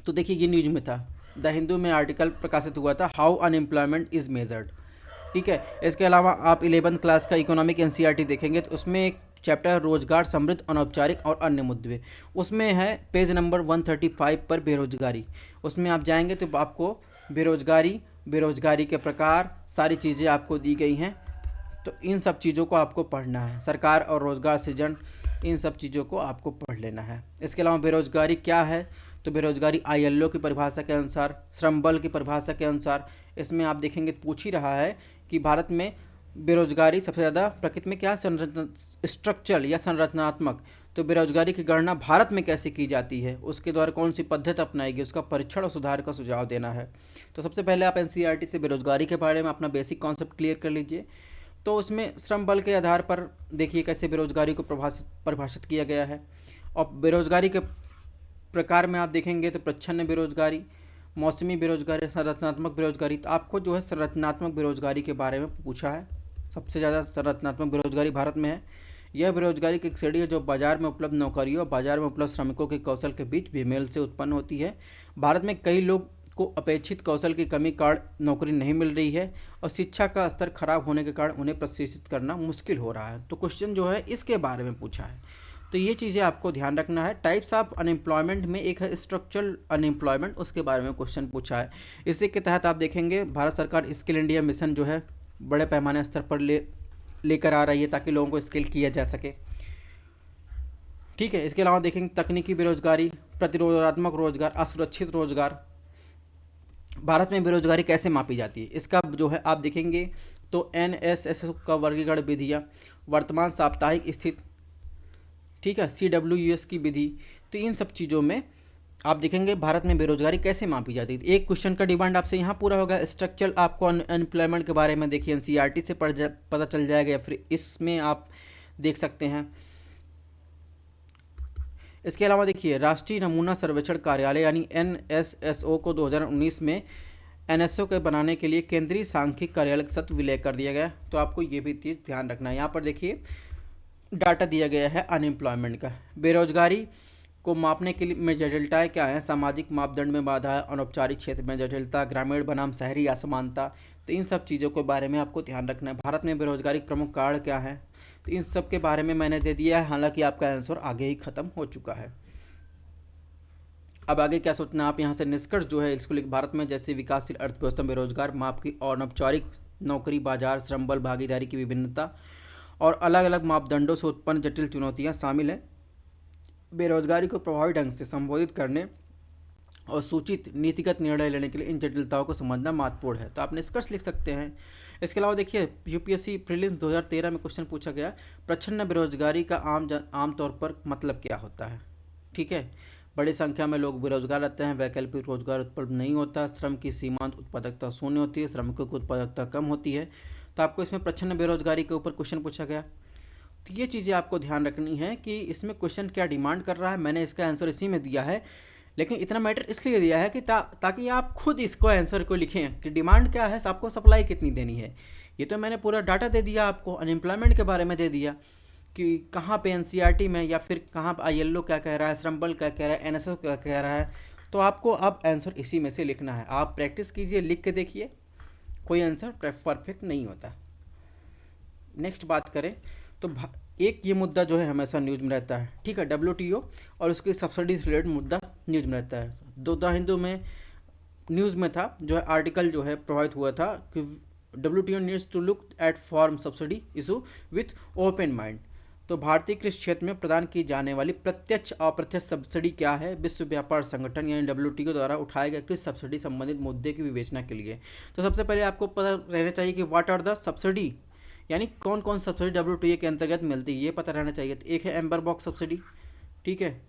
तो देखिए ये न्यूज में था, द हिंदू में आर्टिकल प्रकाशित हुआ था, हाउ अनएम्प्लॉयमेंट इज मेजर्ड, ठीक है। इसके अलावा आप 11th क्लास का इकोनॉमिक एनसीईआरटी देखेंगे तो उसमें एक चैप्टर रोजगार, समृद्ध, अनौपचारिक और अन्य मुद्दे, उसमें है पेज नंबर 135 पर बेरोजगारी। उसमें आप जाएंगे तो आपको बेरोजगारी के प्रकार सारी चीज़ें आपको दी गई हैं। तो इन सब चीज़ों को आपको पढ़ना है, सरकार और रोजगार सृजन, इन सब चीज़ों को आपको पढ़ लेना है। इसके अलावा बेरोजगारी क्या है, तो बेरोजगारी आईएलओ की परिभाषा के अनुसार, श्रम बल की परिभाषा के अनुसार, इसमें आप देखेंगे पूछ ही रहा है कि भारत में बेरोजगारी सबसे ज़्यादा प्रकृति में क्या स्ट्रक्चरल या संरचनात्मक। तो बेरोजगारी की गणना भारत में कैसे की जाती है, उसके द्वारा कौन सी पद्धति अपनाएगी, उसका परीक्षण और सुधार का सुझाव देना है। तो सबसे पहले आप एनसीईआरटी से बेरोजगारी के बारे में अपना बेसिक कॉन्सेप्ट क्लियर कर लीजिए। तो उसमें श्रम बल के आधार पर देखिए कैसे बेरोजगारी को परिभाषित किया गया है। और बेरोजगारी के प्रकार में आप देखेंगे तो प्रच्छन्न बेरोजगारी, मौसमी बेरोजगारी, संरचनात्मक बेरोजगारी। तो आपको जो है संरचनात्मक बेरोजगारी के बारे में पूछा है। सबसे ज़्यादा संरचनात्मक बेरोजगारी भारत में है। यह बेरोजगारी की एक श्रेणी है जो बाजार में उपलब्ध नौकरियों और बाजार में उपलब्ध श्रमिकों के कौशल के बीच बेमेल से उत्पन्न होती है। भारत में कई लोग को अपेक्षित कौशल की कमी कारण नौकरी नहीं मिल रही है और शिक्षा का स्तर खराब होने के कारण उन्हें प्रशिक्षित करना मुश्किल हो रहा है। तो क्वेश्चन जो है इसके बारे में पूछा है। तो ये चीज़ें आपको ध्यान रखना है। टाइप्स ऑफ अनएम्प्लॉयमेंट में एक है स्ट्रक्चरल अनएम्प्लॉयमेंट, उसके बारे में क्वेश्चन पूछा है। इसी के तहत आप देखेंगे भारत सरकार स्किल इंडिया मिशन जो है बड़े पैमाने स्तर पर लेकर आ रही है ताकि लोगों को स्किल किया जा सके, ठीक है। इसके अलावा देखेंगे तकनीकी बेरोजगारी, प्रतिरोधात्मक रोजगार, असुरक्षित रोजगार। भारत में बेरोजगारी कैसे मापी जाती है, इसका जो है आप देखेंगे तो एनएसएस का वर्गीकरण विधियाँ, वर्तमान साप्ताहिक स्थिति, ठीक है, CWUS की विधि। तो इन सब चीज़ों में आप देखेंगे भारत में बेरोजगारी कैसे मापी जाती है। एक क्वेश्चन का डिमांड आपसे यहाँ पूरा होगा। स्ट्रक्चरल आपको अनएम्प्लॉयमेंट के बारे में देखिए एनसीईआरटी से पता चल जाएगा, या फिर इसमें आप देख सकते हैं। इसके अलावा देखिए राष्ट्रीय नमूना सर्वेक्षण कार्यालय यानी NSSO को 2019 में NSO के बनाने के लिए केंद्रीय सांख्यिकी कार्यालय के साथ विलय कर दिया गया। तो आपको ये भी चीज़ ध्यान रखना है। यहाँ पर देखिए डाटा दिया गया है अनएम्प्लॉयमेंट का। बेरोजगारी को मापने के लिए में जटिलताएँ क्या हैं, सामाजिक मापदंड में बाधा, अनौपचारिक क्षेत्र में जटिलता, ग्रामीण बनाम शहरी असमानता। तो इन सब चीज़ों के बारे में आपको ध्यान रखना है। भारत में बेरोजगारी के प्रमुख कारण क्या हैं, तो इन सब के बारे में मैंने दे दिया है, हालांकि आपका आंसर आगे ही खत्म हो चुका है। अब आगे क्या सोचना आप यहाँ से निष्कर्ष जो है इसको लिख, भारत में जैसे विकासशील अर्थव्यवस्था में बेरोजगार माप की और अनौपचारिक नौकरी बाजार, श्रम बल, भागीदारी की विभिन्नता और अलग अलग मापदंडों से उत्पन्न जटिल चुनौतियाँ शामिल हैं। बेरोजगारी को प्रभावी ढंग से संबोधित करने और सूचित नीतिगत निर्णय लेने के लिए इन जटिलताओं को समझना महत्वपूर्ण है। तो आप निष्कर्ष लिख सकते हैं। इसके अलावा देखिए, यूपीएससी प्रीलिम्स 2013 में क्वेश्चन पूछा गया, प्रच्छन्न बेरोजगारी का आमतौर पर मतलब क्या होता है। ठीक है, बड़ी संख्या में लोग बेरोजगार रहते हैं, वैकल्पिक रोजगार उपलब्ध नहीं होता, श्रम की सीमांत उत्पादकता शून्य होती है, श्रमिकों की उत्पादकता कम होती है। तो आपको इसमें प्रच्छन्न बेरोजगारी के ऊपर क्वेश्चन पूछा गया। तो ये चीज़ें आपको ध्यान रखनी है कि इसमें क्वेश्चन क्या डिमांड कर रहा है। मैंने इसका आंसर इसी में दिया है, लेकिन इतना मैटर इसलिए दिया है कि ताकि आप खुद इसको आंसर को लिखें कि डिमांड क्या है, आपको सप्लाई कितनी देनी है। ये तो मैंने पूरा डाटा दे दिया आपको, अनएम्प्लॉयमेंट के बारे में दे दिया कि कहाँ पे एनसीईआरटी में या फिर कहाँ पे आईएलओ क्या कह रहा है, श्रम बल क्या कह रहा है, एनएसएस क्या कह रहा है। तो आपको अब आंसर इसी में से लिखना है। आप प्रैक्टिस कीजिए, लिख के देखिए, कोई आंसर परफेक्ट नहीं होता। नेक्स्ट बात करें तो एक ये मुद्दा जो है हमेशा न्यूज़ में रहता है, ठीक है, WTO और उसकी सब्सिडी से रिलेटेड मुद्दा न्यूज़ में रहता है। द हिंदू में न्यूज़ में था, जो है आर्टिकल जो है प्रभावित हुआ था कि WTO needs to look at farm subsidy issue with open mind. तो भारतीय कृषि क्षेत्र में प्रदान की जाने वाली प्रत्यक्ष अप्रत्यक्ष सब्सिडी क्या है, विश्व व्यापार संगठन यानी WTO द्वारा उठाए गए कृषि सब्सिडी संबंधित मुद्दे की विवेचना के लिए। तो सबसे पहले आपको पता रहना चाहिए कि व्हाट आर द सब्सिडी, यानी कौन कौन सब्सिडी WTO के अंतर्गत मिलती है, ये पता रहना चाहिए। तो एक है एम्बर बॉक्स सब्सिडी, ठीक है,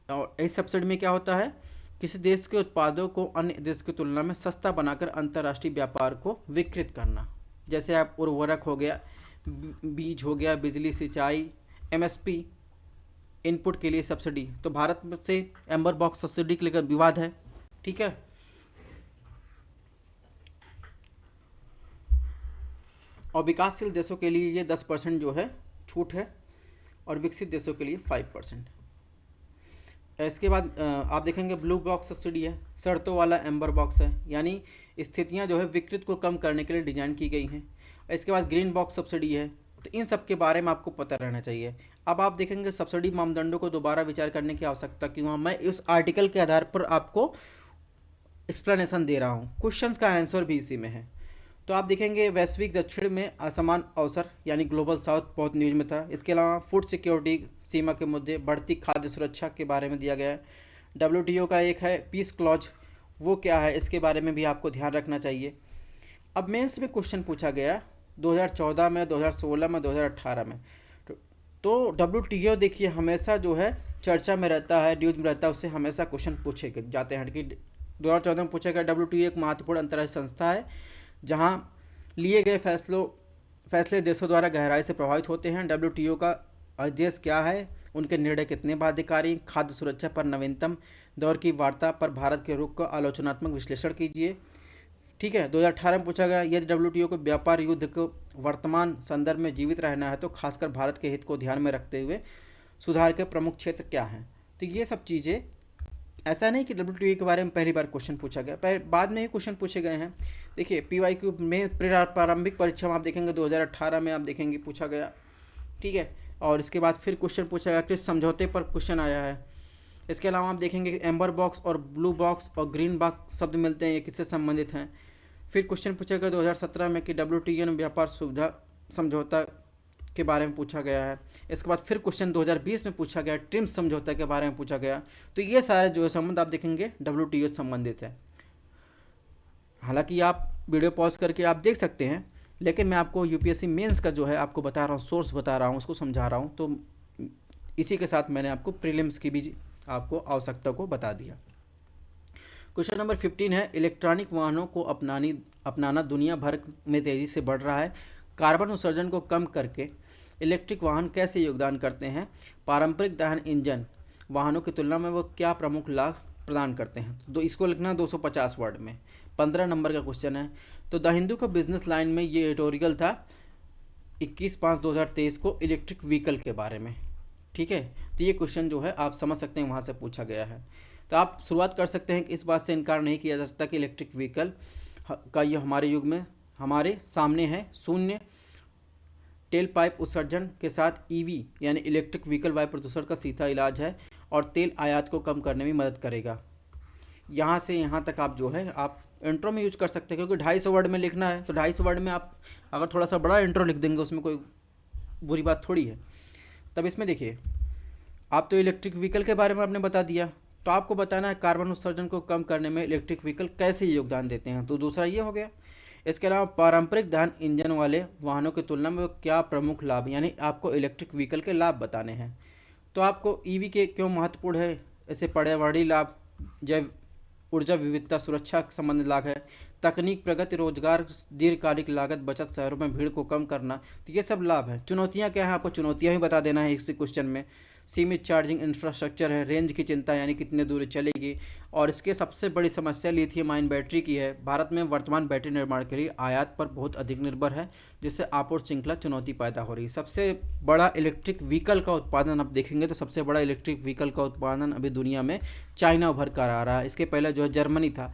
और इस सब्सिडी में क्या होता है, किसी देश के उत्पादों को अन्य देश की तुलना में सस्ता बनाकर अंतर्राष्ट्रीय व्यापार को विकृत करना। जैसे आप उर्वरक हो गया, बीज हो गया, बिजली, सिंचाई, MSP इनपुट के लिए सब्सिडी। तो भारत में से एम्बर बॉक्स सब्सिडी के लेकर विवाद है, ठीक है। और विकासशील देशों के लिए ये 10% जो है छूट है और विकसित देशों के लिए 5%। इसके बाद आप देखेंगे ब्लू बॉक्स सब्सिडी है, शर्तों वाला एम्बर बॉक्स है, यानी स्थितियां जो है विकृत को कम करने के लिए डिजाइन की गई हैं। इसके बाद ग्रीन बॉक्स सब्सिडी है। तो इन सब के बारे में आपको पता रहना चाहिए। अब आप देखेंगे सब्सिडी मापदंडों को दोबारा विचार करने की आवश्यकता क्यों है, मैं इस आर्टिकल के आधार पर आपको एक्सप्लेनेशन दे रहा हूँ, क्वेश्चंस का आंसर भी इसी में है। तो आप देखेंगे वैश्विक दक्षिण में असमान अवसर यानी ग्लोबल साउथ बहुत न्यूज में था। इसके अलावा फूड सिक्योरिटी सीमा के मुद्दे, बढ़ती खाद्य सुरक्षा के बारे में दिया गया है। WTO का एक है पीस क्लॉज, वो क्या है इसके बारे में भी आपको ध्यान रखना चाहिए। अब मेंस में क्वेश्चन पूछा गया 2014 में, 2016 में, 2018 में। तो WTO देखिए हमेशा जो है चर्चा में रहता है, न्यूज में रहता है, उससे हमेशा क्वेश्चन पूछे जाते हैं कि 2014 में पूछा गया WTO एक महत्वपूर्ण अंतर्राष्ट्रीय संस्था है जहां लिए गए फैसले देशों द्वारा गहराई से प्रभावित होते हैं। WTO का उद्देश्य क्या है, उनके निर्णय कितने बाध्यकारी, खाद्य सुरक्षा पर नवीनतम दौर की वार्ता पर भारत के रुख का आलोचनात्मक विश्लेषण कीजिए, ठीक है। 2018 में पूछा गया यदि WTO को व्यापार युद्ध को वर्तमान संदर्भ में जीवित रहना है तो खासकर भारत के हित को ध्यान में रखते हुए सुधार के प्रमुख क्षेत्र क्या हैं। तो ये सब चीज़ें, ऐसा नहीं कि WTO के बारे में पहली बार क्वेश्चन पूछा गया, बाद में ही क्वेश्चन पूछे गए हैं। देखिए PYQ में प्रारंभिक परीक्षा में आप देखेंगे 2018 में आप देखेंगे पूछा गया, ठीक है। और इसके बाद फिर क्वेश्चन पूछा गया कृषि समझौते पर क्वेश्चन आया है। इसके अलावा आप देखेंगे एम्बर बॉक्स और ब्लू बॉक्स और ग्रीन बॉक्स शब्द मिलते हैं, ये किससे संबंधित हैं। फिर क्वेश्चन पूछा गया 2017 में कि WTO में व्यापार सुविधा समझौता के बारे में पूछा गया है। इसके बाद फिर क्वेश्चन 2020 में पूछा गया ट्रिम्स समझौता के बारे में पूछा गया। तो ये सारे जो है संबंध आप देखेंगे WTO से संबंधित है। हालांकि आप वीडियो पॉज करके आप देख सकते हैं, लेकिन मैं आपको UPSC मेंस का जो है आपको बता रहा हूँ, सोर्स बता रहा हूँ, उसको समझा रहा हूँ। तो इसी के साथ मैंने आपको प्रीलिम्स की भी आपको आवश्यकता को बता दिया। क्वेश्चन नंबर 15 है इलेक्ट्रॉनिक वाहनों को अपनाना दुनिया भर में तेज़ी से बढ़ रहा है। कार्बन उत्सर्जन को कम करके इलेक्ट्रिक वाहन कैसे योगदान करते हैं, पारंपरिक दहन इंजन वाहनों की तुलना में वो क्या प्रमुख लाभ प्रदान करते हैं। तो इसको लिखना 250 वर्ड में, 15 नंबर का क्वेश्चन है। तो द हिंदू का बिजनेस लाइन में ये एडिटोरियल था 21/5/2023 को इलेक्ट्रिक व्हीकल के बारे में, ठीक है। तो ये क्वेश्चन जो है आप समझ सकते हैं वहाँ से पूछा गया है। तो आप शुरुआत कर सकते हैं कि इस बात से इनकार नहीं किया जा सकता कि इलेक्ट्रिक व्हीकल का ये हमारे युग में हमारे सामने है। शून्य टेल पाइप उत्सर्जन के साथ EV यानी इलेक्ट्रिक व्हीकल वायु प्रदूषण का सीधा इलाज है और तेल आयात को कम करने में मदद करेगा। यहाँ से यहाँ तक आप जो है आप इंट्रो में यूज कर सकते हैं, क्योंकि 250 वर्ड में लिखना है। तो 250 वर्ड में आप अगर थोड़ा सा बड़ा इंट्रो लिख देंगे उसमें कोई बुरी बात थोड़ी है। तब इसमें देखिए, आप तो इलेक्ट्रिक व्हीकल के बारे में आपने बता दिया, तो आपको बताना है कार्बन उत्सर्जन को कम करने में इलेक्ट्रिक व्हीकल कैसे योगदान देते हैं, तो दूसरा ये हो गया। इसके अलावा पारंपरिक दहन इंजन वाले वाहनों की तुलना में क्या प्रमुख लाभ, यानी आपको इलेक्ट्रिक व्हीकल के लाभ बताने हैं। तो आपको ईवी के क्यों महत्वपूर्ण है, ऐसे पर्यावरणीय लाभ, जैव ऊर्जा विविधता, सुरक्षा संबंध लाभ है, तकनीक प्रगति, रोजगार, दीर्घकालिक लागत बचत, शहरों में भीड़ को कम करना, तो ये सब लाभ है। चुनौतियाँ क्या है, आपको चुनौतियाँ भी बता देना है इसी क्वेश्चन में। सीमित चार्जिंग इंफ्रास्ट्रक्चर है, रेंज की चिंता यानी कितने दूर चलेगी, और इसके सबसे बड़ी समस्या लिथियम आयन बैटरी की है। भारत में वर्तमान बैटरी निर्माण के लिए आयात पर बहुत अधिक निर्भर है, जिससे आपूर्ति श्रृंखला चुनौती पैदा हो रही है। सबसे बड़ा इलेक्ट्रिक व्हीकल का उत्पादन आप देखेंगे तो सबसे बड़ा इलेक्ट्रिक व्हीकल का उत्पादन अभी दुनिया में चाइना उभर कर आ रहा है। इसके पहले जो है जर्मनी था,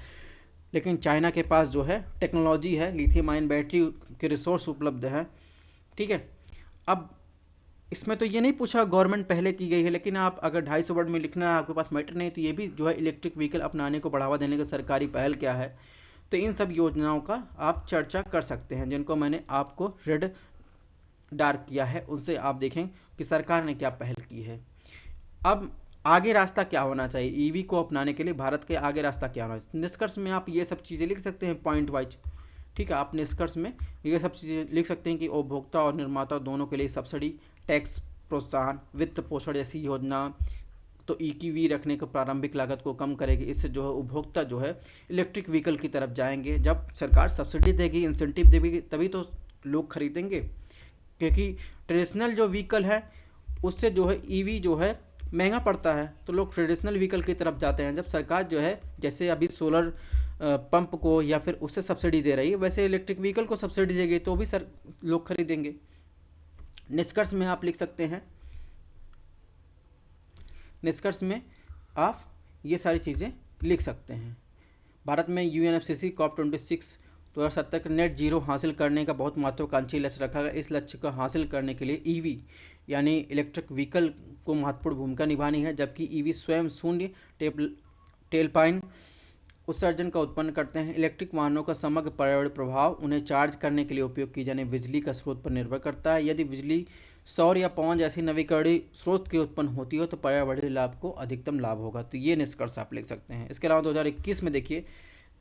लेकिन चाइना के पास जो है टेक्नोलॉजी है, लिथियम आयन बैटरी के रिसोर्स उपलब्ध हैं। ठीक है, अब इसमें तो ये नहीं पूछा गवर्नमेंट पहले की गई है, लेकिन आप अगर 250 वर्ड में लिखना है, आपके पास मैटर नहीं, तो ये भी जो है इलेक्ट्रिक व्हीकल अपनाने को बढ़ावा देने का सरकारी पहल क्या है, तो इन सब योजनाओं का आप चर्चा कर सकते हैं, जिनको मैंने आपको रेड डार्क किया है, उनसे आप देखें कि सरकार ने क्या पहल की है। अब आगे रास्ता क्या होना चाहिए ईवी को अपनाने के लिए, भारत के आगे रास्ता क्या होना चाहिए। निष्कर्ष में आप ये सब चीज़ें लिख सकते हैं पॉइंट वाइज। ठीक है, आप निष्कर्ष में ये सब चीज़ें लिख सकते हैं कि उपभोक्ता और निर्माता दोनों के लिए सब्सिडी, टैक्स प्रोत्साहन, वित्त पोषण जैसी योजना तो ईवी रखने को प्रारंभिक लागत को कम करेगी। इससे जो है उपभोक्ता जो है इलेक्ट्रिक व्हीकल की तरफ जाएंगे। जब सरकार सब्सिडी देगी, इंसेंटिव देगी, तभी तो लोग खरीदेंगे, क्योंकि ट्रेडिशनल जो व्हीकल है उससे जो है ईवी जो है महंगा पड़ता है, तो लोग ट्रेडिशनल व्हीकल की तरफ जाते हैं। जब सरकार जो है जैसे अभी सोलर पंप को या फिर उससे सब्सिडी दे रही है, वैसे इलेक्ट्रिक व्हीकल को सब्सिडी देगी तो भी लोग खरीदेंगे। निष्कर्ष में आप लिख सकते हैं, निष्कर्ष में आप ये सारी चीज़ें लिख सकते हैं। भारत में UNFCCC COP26 2070 नेट जीरो हासिल करने का बहुत महत्वाकांक्षी लक्ष्य रखा गया। इस लक्ष्य को हासिल करने के लिए ईवी यानी इलेक्ट्रिक व्हीकल को महत्वपूर्ण भूमिका निभानी है, जबकि ईवी स्वयं शून्य टेलपाइन उत्सर्जन का उत्पन्न करते हैं। इलेक्ट्रिक वाहनों का समग्र पर्यावरण प्रभाव उन्हें चार्ज करने के लिए उपयोग की जाने बिजली का स्रोत पर निर्भर करता है। यदि बिजली सौर या पवन जैसी नवीकरणीय स्रोत की उत्पन्न होती हो तो पर्यावरणीय लाभ को अधिकतम लाभ होगा। तो ये निष्कर्ष आप लिख सकते हैं। इसके अलावा 2021 में देखिए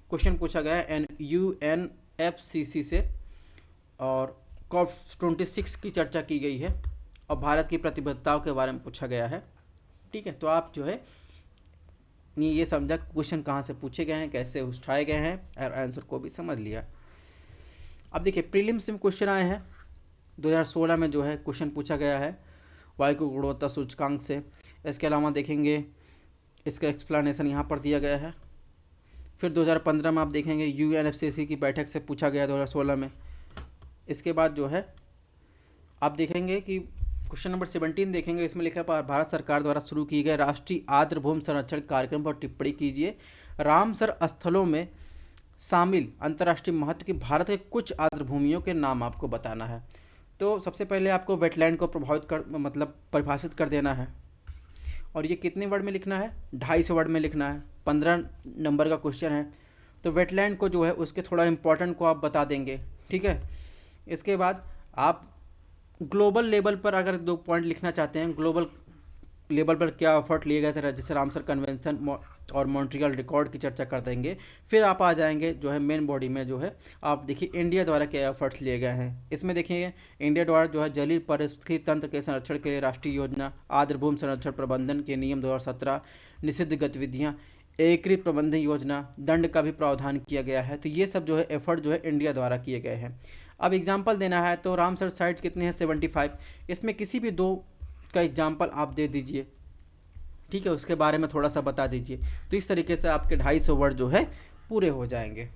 क्वेश्चन पूछा गया है UNFCCC से, और COP26 की चर्चा की गई है और भारत की प्रतिबद्धताओं के बारे में पूछा गया है। ठीक है, तो आप जो है ये समझा कि क्वेश्चन कहाँ से पूछे गए हैं, कैसे उठाए गए हैं, और आंसर को भी समझ लिया। अब देखिए प्रीलिम्स में क्वेश्चन आए हैं 2016 में जो है क्वेश्चन पूछा गया है वायु गुणवत्ता सूचकांक से। इसके अलावा देखेंगे इसका एक्सप्लेनेशन यहाँ पर दिया गया है। फिर 2015 में आप देखेंगे UNFCCC की बैठक से पूछा गया 2016 में। इसके बाद जो है आप देखेंगे कि क्वेश्चन नंबर 17 देखेंगे, इसमें लिखा है भारत सरकार द्वारा शुरू किए गए राष्ट्रीय आर्द्र भूमि संरक्षण कार्यक्रम पर टिप्पणी कीजिए। रामसर स्थलों में शामिल अंतर्राष्ट्रीय महत्व की भारत के कुछ आर्द्र भूमियों के नाम आपको बताना है। तो सबसे पहले आपको वेटलैंड को परिभाषित कर देना है, और ये कितने वर्ड में लिखना है, 250 वर्ड में लिखना है। 15 नंबर का क्वेश्चन है, तो वेटलैंड को जो है उसके थोड़ा इंपॉर्टेंट को आप बता देंगे। ठीक है, इसके बाद आप ग्लोबल लेवल पर अगर 2 पॉइंट लिखना चाहते हैं, ग्लोबल लेवल पर क्या एफर्ट लिए गए थे, जैसे रामसर कन्वेंशन और मॉन्ट्रियल रिकॉर्ड की चर्चा कर देंगे। फिर आप आ जाएंगे जो है मेन बॉडी में, जो है आप देखिए इंडिया द्वारा क्या एफर्ट्स लिए गए हैं। इसमें देखिए इंडिया द्वारा जो है जलीय पारिस्थितिकी तंत्र के संरक्षण के लिए राष्ट्रीय योजना, आर्द्र भूमि संरक्षण प्रबंधन के नियम 2017, निषिद्ध गतिविधियाँ, एकीकृत प्रबंधन योजना, दंड का भी प्रावधान किया गया है। तो ये सब जो है एफर्ट जो है इंडिया द्वारा किए गए हैं। अब एग्जाम्पल देना है तो रामसर साइट्स कितने हैं, 75। इसमें किसी भी 2 का एग्जाम्पल आप दे दीजिए। ठीक है, उसके बारे में थोड़ा सा बता दीजिए। तो इस तरीके से आपके 250 वर्ड जो है पूरे हो जाएंगे।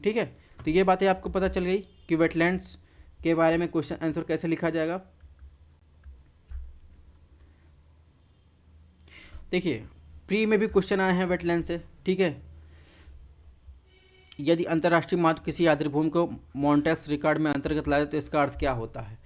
ठीक है, तो ये बातें आपको पता चल गई कि वेटलैंड्स के बारे में क्वेश्चन आंसर कैसे लिखा जाएगा। देखिए प्री में भी क्वेश्चन आए हैं वेटलैंड से। ठीक है, यदि अंतर्राष्ट्रीय महत्व किसी आर्द्र भूमि को मॉन्टेक्स रिकॉर्ड में अंतर्गत लाए तो इसका अर्थ क्या होता है।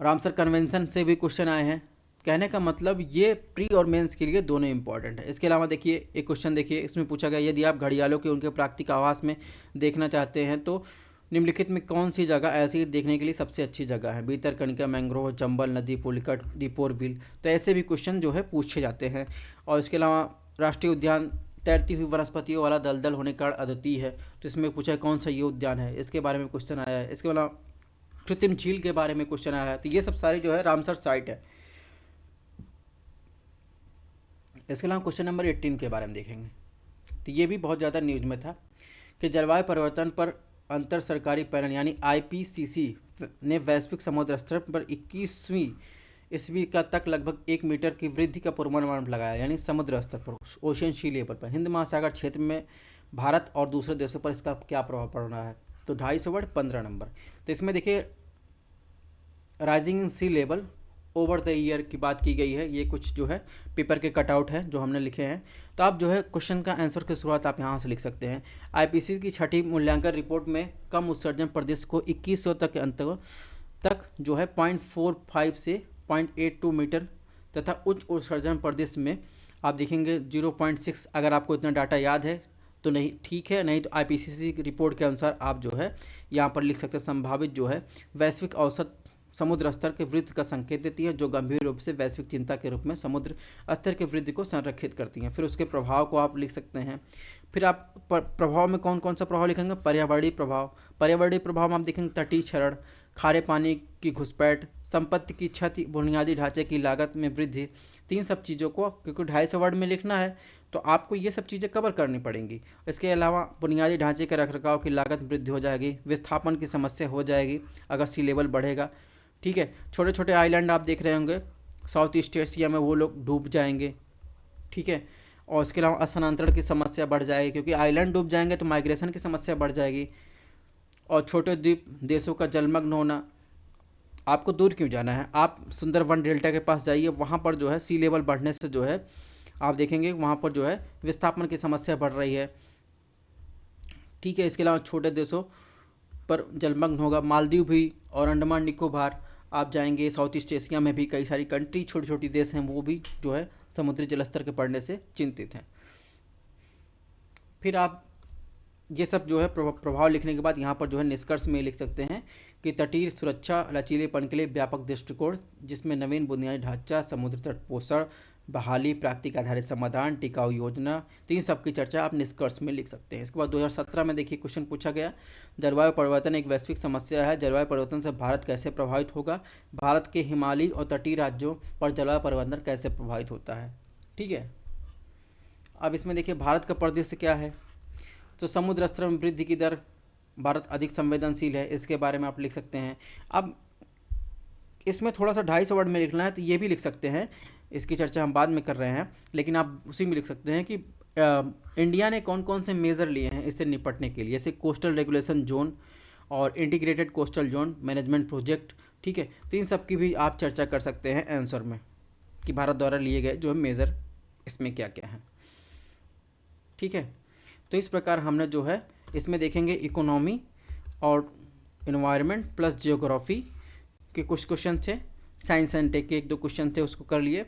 रामसर कन्वेंशन से भी क्वेश्चन आए हैं। कहने का मतलब ये प्री और मेंस के लिए दोनों इंपॉर्टेंट है। इसके अलावा देखिए एक क्वेश्चन देखिए, इसमें पूछा गया यदि आप घड़ियालों के उनके प्राकृतिक आवास में देखना चाहते हैं तो निम्नलिखित में कौन सी जगह ऐसी देखने के लिए सबसे अच्छी जगह है? भीतरकनिका, मैंग्रोव, चंबल नदी, पुलिकट, दीपोर बिल। तो ऐसे भी क्वेश्चन जो है पूछे जाते हैं। और इसके अलावा राष्ट्रीय उद्यान तैरती हुई वनस्पतियों वाला दलदल होने के कारण अद्वितीय है, तो इसमें पूछा है कौन सा ये उद्यान है, इसके बारे में क्वेश्चन आया है। इसके अलावा कृत्रिम झील के बारे में क्वेश्चन आया है। तो ये सब सारी जो है रामसर साइट है। इसके अलावा क्वेश्चन नंबर 18 के बारे में देखेंगे, तो ये भी बहुत ज़्यादा न्यूज में था कि जलवायु परिवर्तन पर अंतर सरकारी पैनल यानी IPCC ने वैश्विक समुद्र स्तर पर 21वीं ईस्वी का तक लगभग 1 मीटर की वृद्धि का पूर्वानुमान लगाया, यानी समुद्र स्तर पर, ओशन सी लेवल पर हिंद महासागर क्षेत्र में भारत और दूसरे देशों पर इसका क्या प्रभाव पड़ रहा है। तो 250 वर्ड 15 नंबर। तो इसमें देखिए rising in sea level over the year की बात की गई है। ये कुछ जो है पेपर के कटआउट है जो हमने लिखे हैं। तो आप जो है क्वेश्चन का आंसर की शुरुआत आप यहाँ से लिख सकते हैं। IPCC की छठी मूल्यांकन रिपोर्ट में कम उत्सर्जन प्रदेश को 2100 तक के अंत तक जो है 0.45 से 0.82 मीटर तथा उच्च उत्सर्जन प्रदेश में आप देखेंगे 0.6। अगर आपको इतना डाटा याद है तो नहीं ठीक है, नहीं तो IPCC की रिपोर्ट के अनुसार आप जो है यहाँ पर लिख सकते हैं संभावित जो है वैश्विक औसत समुद्र स्तर के वृद्धि का संकेत देती है, जो गंभीर रूप से वैश्विक चिंता के रूप में समुद्र स्तर की वृद्धि को संरक्षित करती हैं। फिर उसके प्रभाव को आप लिख सकते हैं। फिर आप प्रभाव में कौन कौन सा प्रभाव लिखेंगे? पर्यावरणीय प्रभाव। पर्यावरणीय प्रभाव में आप देखेंगे तटीय क्षरण, खारे पानी की घुसपैठ, संपत्ति की क्षति, बुनियादी ढांचे की लागत में वृद्धि। तीन सब चीज़ों को, क्योंकि 250 वर्ड में लिखना है तो आपको ये सब चीज़ें कवर करनी पड़ेंगी। इसके अलावा बुनियादी ढांचे के रखरखाव की लागत वृद्धि हो जाएगी, विस्थापन की समस्या हो जाएगी अगर सी लेवल बढ़ेगा। ठीक है, छोटे छोटे आइलैंड आप देख रहे होंगे साउथ ईस्ट एशिया में, वो लोग डूब जाएंगे। ठीक है, और इसके अलावा स्थानांतरण की समस्या बढ़ जाएगी, क्योंकि आइलैंड डूब जाएंगे तो माइग्रेशन की समस्या बढ़ जाएगी। और छोटे द्वीप देशों का जलमग्न होना। आपको दूर क्यों जाना है, आप सुंदरवन डेल्टा के पास जाइए, वहाँ पर जो है सी लेवल बढ़ने से जो है आप देखेंगे वहाँ पर जो है विस्थापन की समस्या बढ़ रही है। ठीक है, इसके अलावा छोटे देशों पर जलमग्न होगा। मालदीव भी और अंडमान निकोबार आप जाएंगे, साउथ ईस्ट एशिया में भी कई सारी कंट्री छोटी छोटी देश हैं, वो भी जो है समुद्री जलस्तर के बढ़ने से चिंतित हैं। फिर आप ये सब जो है प्रभाव लिखने के बाद यहाँ पर जो है निष्कर्ष में लिख सकते हैं कि तटीय सुरक्षा लचीलेपन के लिए व्यापक दृष्टिकोण, जिसमें नवीन बुनियादी ढांचा, समुद्र तट पोषण, बहाली, प्राकृतिक आधारित समाधान, टिकाऊ योजना, तो इन सब की चर्चा आप निष्कर्ष में लिख सकते हैं। इसके बाद 2017 में देखिए क्वेश्चन पूछा गया, जलवायु परिवर्तन एक वैश्विक समस्या है, जलवायु परिवर्तन से भारत कैसे प्रभावित होगा, भारत के हिमालयी और तटीय राज्यों पर जलवायु परिवर्तन कैसे प्रभावित होता है। ठीक है, अब इसमें देखिए भारत का परिदृश्य क्या है, तो समुद्र स्तर में वृद्धि की दर भारत अधिक संवेदनशील है, इसके बारे में आप लिख सकते हैं। अब इसमें थोड़ा सा 250 वर्ड में लिखना है तो ये भी लिख सकते हैं, इसकी चर्चा हम बाद में कर रहे हैं, लेकिन आप उसी में लिख सकते हैं कि इंडिया ने कौन कौन से मेज़र लिए हैं इससे निपटने के लिए, जैसे कोस्टल रेगुलेशन जोन और integrated coastal zone management project. ठीक है, तो इन सब की भी आप चर्चा कर सकते हैं आंसर में कि भारत द्वारा लिए गए जो है मेज़र इसमें क्या क्या हैं। ठीक है, तो इस प्रकार हमने जो है इसमें देखेंगे इकोनॉमी और इन्वायरमेंट प्लस जियोग्राफी के कुछ क्वेश्चन थे, साइंस एंड टेक के 1-2 क्वेश्चन थे, उसको कर लिए।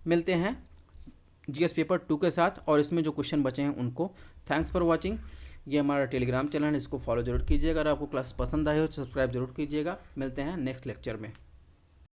मिलते हैं GS पेपर 2 के साथ, और इसमें जो क्वेश्चन बचे हैं उनको। Thanks for watching. ये हमारा टेलीग्राम चैनल है, इसको फॉलो जरूर कीजिएगा। अगर आपको क्लास पसंद आए हो तो सब्सक्राइब जरूर कीजिएगा। मिलते हैं नेक्स्ट लेक्चर में।